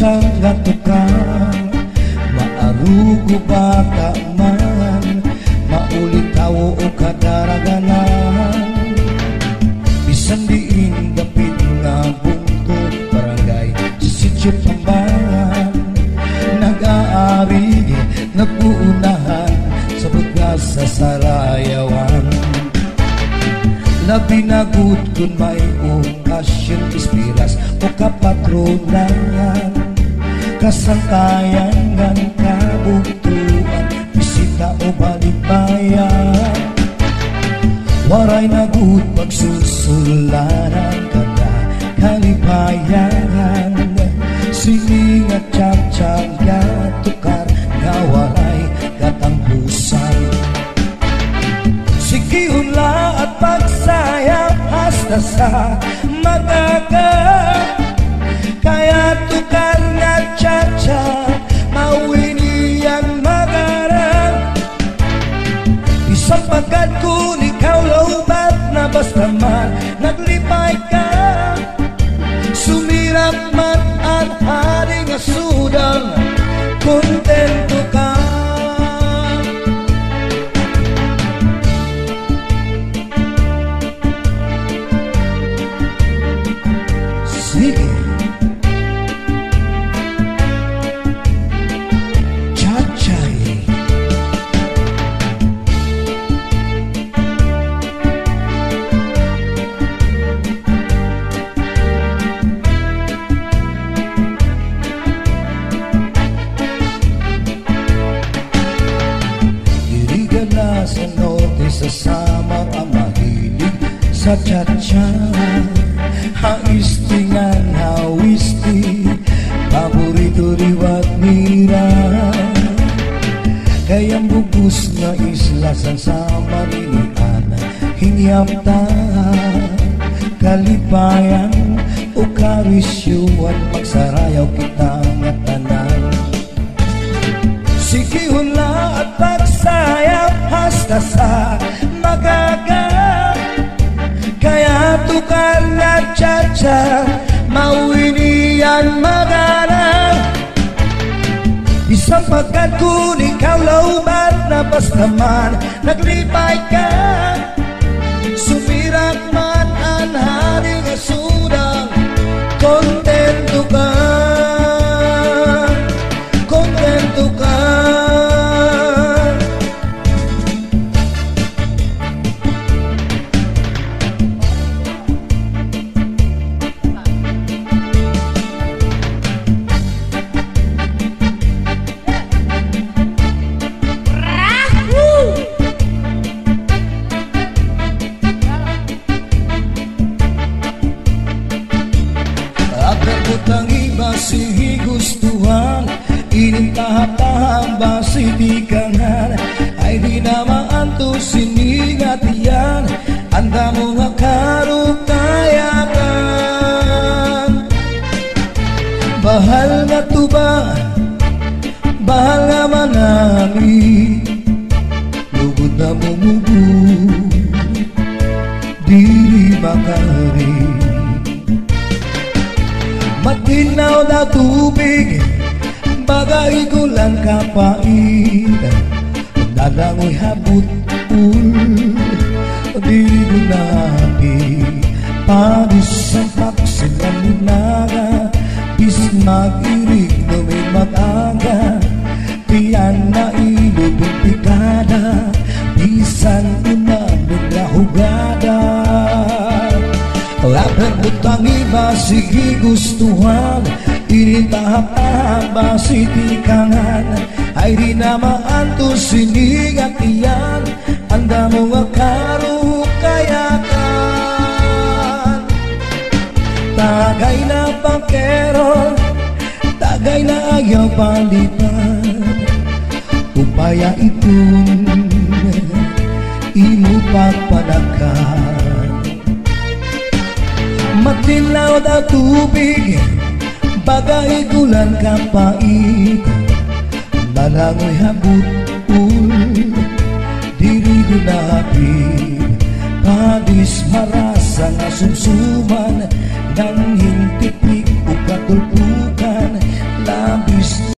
caca nga tukang maarugo bata man maulit tao o kadaraganan bisan diin dapit nga bungkod barangay sa sityo Pambangan nag-aari nag-uunahan sa bugas sa Sarayawan labi nagut kun may okasyon ispiras o kapatronayan kasantayan ngan kabugtuan bisita o balikbayan waray nagut magsusularan kada kalipayan sining at tiyang tukar nga waray katampusan sikihula at pagsayang hasta sa magaga kaya tukar nga tiyatya mawiniyang magarang isang pagkat kung ikaw lawbat na basta man naglipay ka sumirap man ang haring asudang kontento ka sige Chachay dirigan na sa norte sa samang ang mahilig sa chacha haistingan hawisti paborito riwat mira kayang bugos nga isla san sa marinian hingyam ta kalipayan o karisyuan magsarayaw kita nga tanan sikihula at pagsayaw hasta sa magaga kaya tukar na tiyatya mawiniyan magana isang pagkat kung ikaw lawbat na basta man naglipay ka sumirak man ang haring asudang kontento ka kontento ka ang iba si gustuhan inintahap-tahap ba si tikangan ay di naman to siningatian anda mo nga karutayakan bahal nga tuba bahal nga manami lugod na mumubu diri makari matinaw na tubig bagay gulang kapait nalangoy habut-ul diri gunapi panisang paksilang naga bis mag-irig namin mataga tiyan na ilubing pikada bisan unamig na hugada Laper butang iba sige gustuhan inintahap-tahap ba si tikangan ay di naman to siningatian anda mo nga karukayakan tagay na pangkeron tagay na ayaw palitan upaya itun imo pagpanakan matinaw na tubig bagay gulan kapait nalangoy habut-ul diri gunapit padis marasa nga sumsuman nang